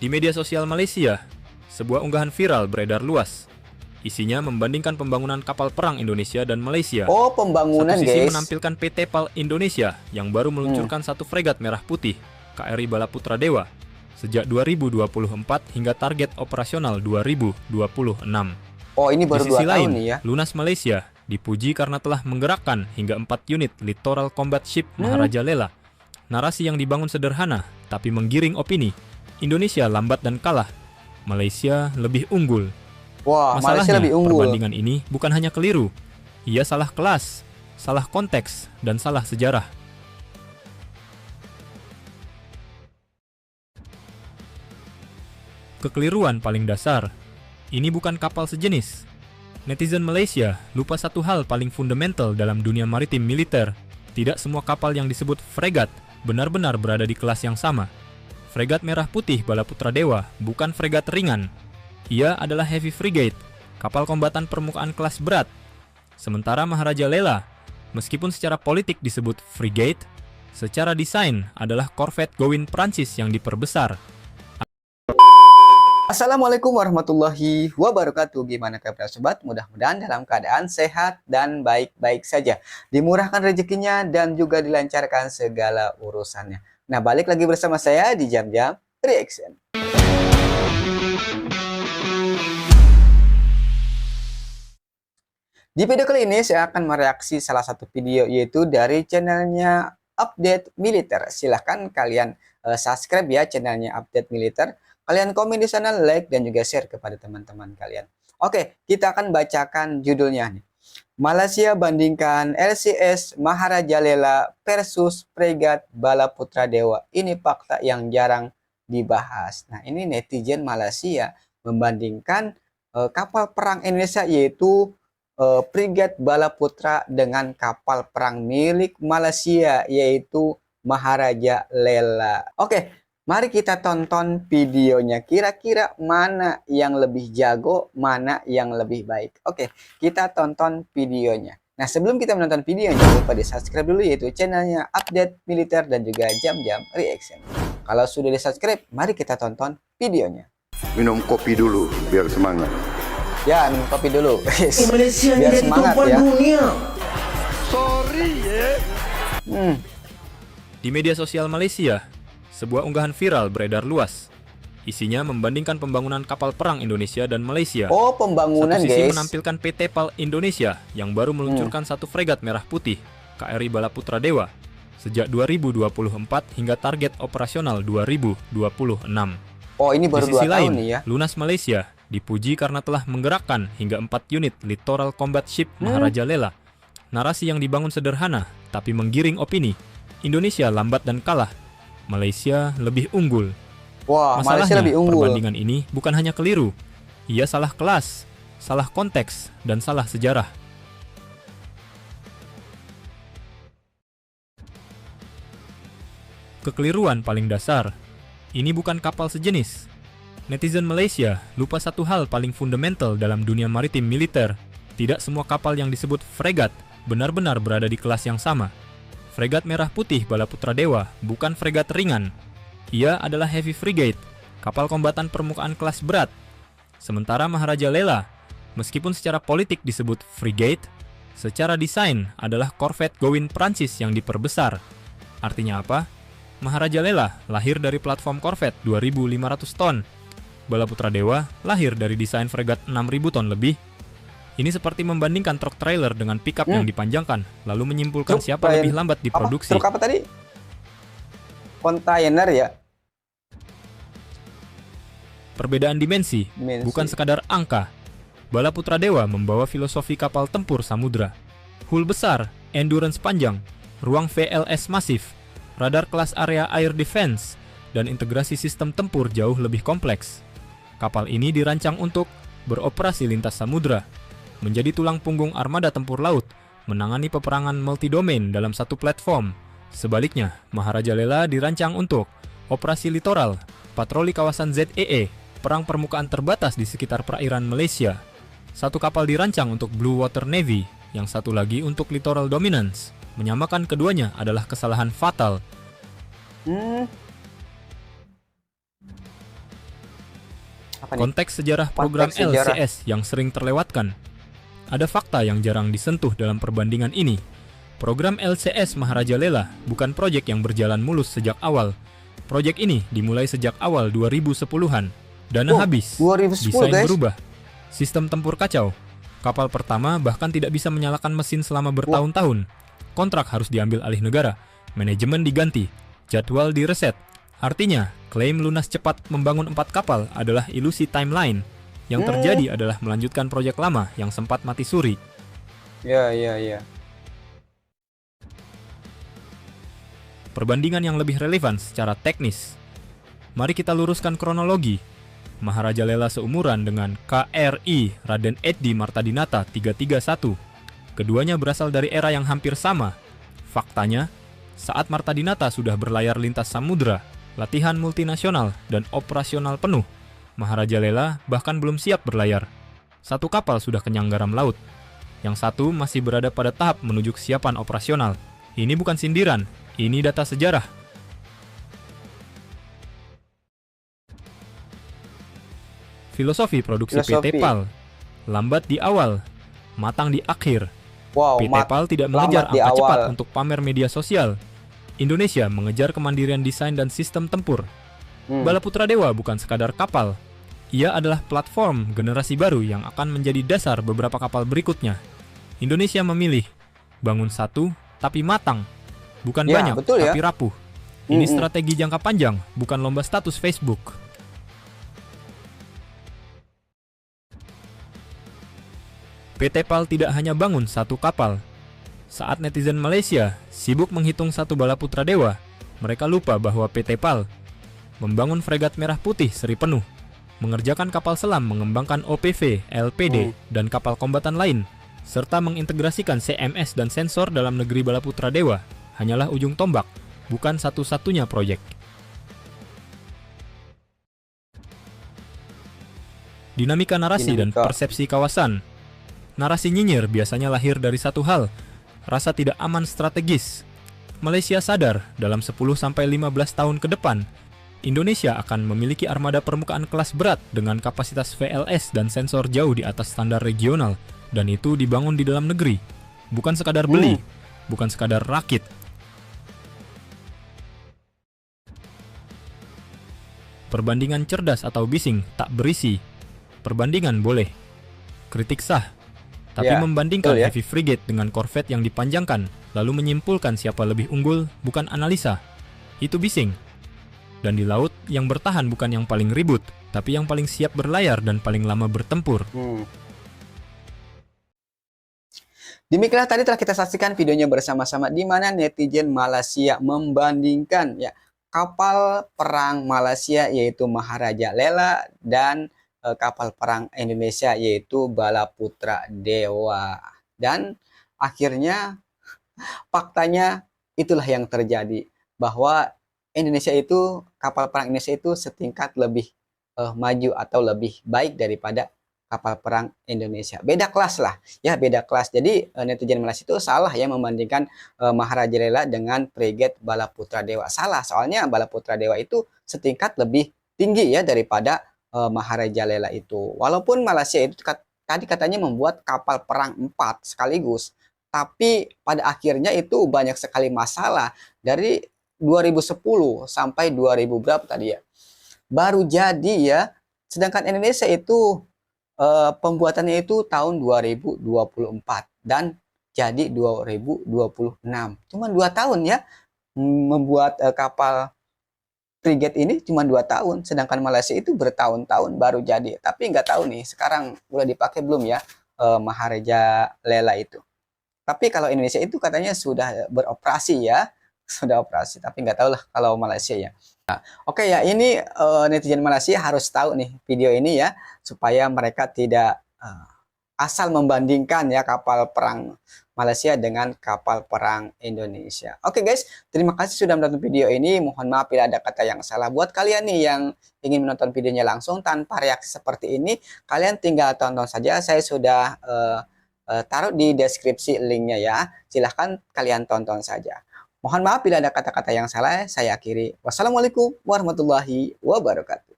Di media sosial Malaysia, sebuah unggahan viral beredar luas. Isinya membandingkan pembangunan kapal perang Indonesia dan Malaysia. Oh, pembangunan, Satu sisi guys. menampilkan PT PAL Indonesia yang baru meluncurkan satu fregat merah putih, KRI Balaputra Dewa, sejak 2024 hingga target operasional 2026. Oh, ini baru Di sisi 2 tahun lain, nih ya. Lunas Malaysia dipuji karena telah menggerakkan hingga 4 unit Littoral Combat Ship Maharaja Lela. Narasi yang dibangun sederhana, tapi menggiring opini. Indonesia lambat dan kalah, Malaysia lebih unggul. Wah, Malaysia Masalahnya, lebih unggul. perbandingan ini bukan hanya keliru. Ia salah kelas, salah konteks, dan salah sejarah. Kekeliruan paling dasar, ini bukan kapal sejenis. Netizen Malaysia lupa satu hal paling fundamental dalam dunia maritim militer. Tidak semua kapal yang disebut fregat benar-benar berada di kelas yang sama. Fregat merah putih Balaputra Dewa bukan fregat ringan. Ia adalah heavy frigate, kapal kombatan permukaan kelas berat. Sementara Maharaja Lela, meskipun secara politik disebut frigate, secara desain adalah korvet Gowin Prancis yang diperbesar. Assalamualaikum warahmatullahi wabarakatuh. Gimana kabar sobat? Mudah-mudahan dalam keadaan sehat dan baik-baik saja. Dimurahkan rezekinya dan juga dilancarkan segala urusannya. Nah, balik lagi bersama saya di Jam-Jam Reaction. Di video kali ini saya akan mereaksi salah satu video, yaitu dari channelnya Update Militer. Silahkan kalian subscribe ya channelnya Update Militer. Kalian komen di sana, like dan juga share kepada teman-teman kalian. Oke, kita akan bacakan judulnya nih. Malaysia bandingkan LCS Maharaja Lela versus fregat Balaputra Dewa. Ini fakta yang jarang dibahas. Nah, ini netizen Malaysia membandingkan kapal perang Indonesia, yaitu fregat Balaputra dengan kapal perang milik Malaysia, yaitu Maharaja Lela. Oke, mari kita tonton videonya. Kira-kira mana yang lebih jago, mana yang lebih baik. Oke, kita tonton videonya. Nah, sebelum kita menonton videonya, jangan lupa di subscribe dulu, yaitu channelnya Update Militer dan juga Jam-Jam Reaction. Kalau sudah di subscribe, mari kita tonton videonya. Minum kopi dulu biar semangat. Ya, minum kopi dulu. Malaysia Biar jadi semangat tuan ya. dunia. Di media sosial Malaysia, sebuah unggahan viral beredar luas. Isinya membandingkan pembangunan kapal perang Indonesia dan Malaysia. Oh, pembangunan, Satu sisi guys. menampilkan PT PAL Indonesia yang baru meluncurkan satu fregat merah putih, KRI Balaputra Dewa, sejak 2024 hingga target operasional 2026. Oh, ini baru Di sisi 2 tahun lain, nih ya. Lunas Malaysia dipuji karena telah menggerakkan hingga 4 unit Littoral Combat Ship Maharaja Lela. Narasi yang dibangun sederhana, tapi menggiring opini. Indonesia lambat dan kalah, Malaysia lebih unggul. Wah, Malaysia Masalahnya, lebih unggul. perbandingan ini bukan hanya keliru. Ia salah kelas, salah konteks, dan salah sejarah. Kekeliruan paling dasar, ini bukan kapal sejenis. Netizen Malaysia lupa satu hal paling fundamental dalam dunia maritim militer. Tidak semua kapal yang disebut fregat benar-benar berada di kelas yang sama. Fregat merah putih Balaputra Dewa bukan fregat ringan. Ia adalah heavy frigate, kapal kombatan permukaan kelas berat. Sementara Maharaja Lela, meskipun secara politik disebut frigate, secara desain adalah korvet Gowin Prancis yang diperbesar. Artinya apa? Maharaja Lela lahir dari platform korvet 2.500 ton. Balaputra Dewa lahir dari desain fregat 6.000 ton lebih. Ini seperti membandingkan truk trailer dengan pickup yang dipanjangkan, lalu menyimpulkan Truk siapa lebih lambat diproduksi. Truk apa tadi? Kontainer ya? Perbedaan dimensi, bukan sekadar angka. Balaputra Dewa membawa filosofi kapal tempur samudra. Hull besar, endurance panjang, ruang VLS masif, radar kelas area air defense, dan integrasi sistem tempur jauh lebih kompleks. Kapal ini dirancang untuk beroperasi lintas samudra, menjadi tulang punggung armada tempur laut, menangani peperangan multidomain dalam satu platform. Sebaliknya, Maharaja Lela dirancang untuk operasi litoral, patroli kawasan ZEE, perang permukaan terbatas di sekitar perairan Malaysia. Satu kapal dirancang untuk Blue Water Navy, yang satu lagi untuk littoral dominance. Menyamakan keduanya adalah kesalahan fatal. Apa nih? Konteks sejarah program Konteks sejarah. LCS yang sering terlewatkan. Ada fakta yang jarang disentuh dalam perbandingan ini. Program LCS Maharaja Lela bukan proyek yang berjalan mulus sejak awal. Proyek ini dimulai sejak awal 2010-an. Dana habis, 2010 desain guys. berubah, sistem tempur kacau. Kapal pertama bahkan tidak bisa menyalakan mesin selama bertahun-tahun. Kontrak harus diambil alih negara, manajemen diganti, jadwal direset. Artinya, klaim lunas cepat membangun 4 kapal adalah ilusi timeline. Yang terjadi adalah melanjutkan proyek lama yang sempat mati suri. Ya. Perbandingan yang lebih relevan secara teknis. Mari kita luruskan kronologi. Maharaja Lela seumuran dengan KRI Raden Edi Martadinata 331. Keduanya berasal dari era yang hampir sama. Faktanya, saat Martadinata sudah berlayar lintas samudra, latihan multinasional dan operasional penuh, Maharaja Lela bahkan belum siap berlayar. Satu kapal sudah kenyang garam laut. Yang satu masih berada pada tahap menuju kesiapan operasional. Ini bukan sindiran, ini data sejarah. Filosofi produksi PT PAL. Lambat di awal, matang di akhir. Wow, PT PAL tidak mengejar lambat di angka cepat awal. untuk pamer media sosial. Indonesia mengejar kemandirian desain dan sistem tempur. Balaputra Dewa bukan sekadar kapal. Ia adalah platform generasi baru yang akan menjadi dasar beberapa kapal berikutnya. Indonesia memilih bangun satu tapi matang. Bukan Ya, banyak betul ya. tapi rapuh. Ini strategi jangka panjang, bukan lomba status Facebook. PT PAL tidak hanya bangun satu kapal. Saat netizen Malaysia sibuk menghitung satu Balaputra Dewa, mereka lupa bahwa PT PAL membangun fregat merah putih seri penuh, mengerjakan kapal selam, mengembangkan OPV, LPD, dan kapal kombatan lain, serta mengintegrasikan CMS dan sensor dalam negeri Balaputra Dewa, hanyalah ujung tombak, bukan satu-satunya proyek. Dinamika narasi dan persepsi kawasan. Narasi nyinyir biasanya lahir dari satu hal, rasa tidak aman strategis. Malaysia sadar dalam 10-15 tahun ke depan, Indonesia akan memiliki armada permukaan kelas berat dengan kapasitas VLS dan sensor jauh di atas standar regional, dan itu dibangun di dalam negeri. Bukan sekadar beli, bukan sekadar rakit. Perbandingan cerdas atau bising tak berisi. Perbandingan boleh, kritik sah, tapi Ya, membandingkan betul ya. heavy frigate dengan corvette yang dipanjangkan, lalu menyimpulkan siapa lebih unggul, bukan analisa. Itu bising. Dan di laut, yang bertahan bukan yang paling ribut, tapi yang paling siap berlayar dan paling lama bertempur. Demikianlah tadi telah kita saksikan videonya bersama-sama di mana netizen Malaysia membandingkan ya kapal perang Malaysia yaitu Maharaja Lela dan kapal perang Indonesia yaitu Balaputra Dewa. Dan akhirnya faktanya itulah yang terjadi, bahwa Indonesia itu, kapal perang Indonesia itu setingkat lebih maju atau lebih baik daripada kapal perang Indonesia. Beda kelas lah, ya beda kelas. Jadi netizen Malaysia itu salah ya membandingkan Maharaja Lela dengan frigate Balaputra Dewa. Salah, soalnya Balaputra Dewa itu setingkat lebih tinggi ya daripada Maharaja Lela itu. Walaupun Malaysia itu tadi katanya membuat kapal perang 4 sekaligus, tapi pada akhirnya itu banyak sekali masalah. Dari 2010 sampai 2000 berapa tadi ya, baru jadi ya. Sedangkan Indonesia itu pembuatannya itu tahun 2024 dan jadi 2026. Cuma 2 tahun ya membuat kapal frigate ini, cuma 2 tahun. Sedangkan Malaysia itu bertahun-tahun baru jadi. Tapi nggak tahu nih sekarang udah dipakai belum ya Maharaja Lela itu. Tapi kalau Indonesia itu katanya sudah beroperasi ya, sudah operasi. Tapi nggak tahu lah kalau Malaysia ya. Oke ya, ini netizen Malaysia harus tahu nih video ini ya, supaya mereka tidak asal membandingkan ya kapal perang Malaysia dengan kapal perang Indonesia. Oke guys, terima kasih sudah menonton video ini. Mohon maaf bila ada kata yang salah. Buat kalian nih yang ingin menonton videonya langsung tanpa reaksi seperti ini, kalian tinggal tonton saja. Saya sudah taruh di deskripsi linknya ya. Silahkan kalian tonton saja. Mohon maaf bila ada kata-kata yang salah, saya akhiri. Wassalamualaikum warahmatullahi wabarakatuh.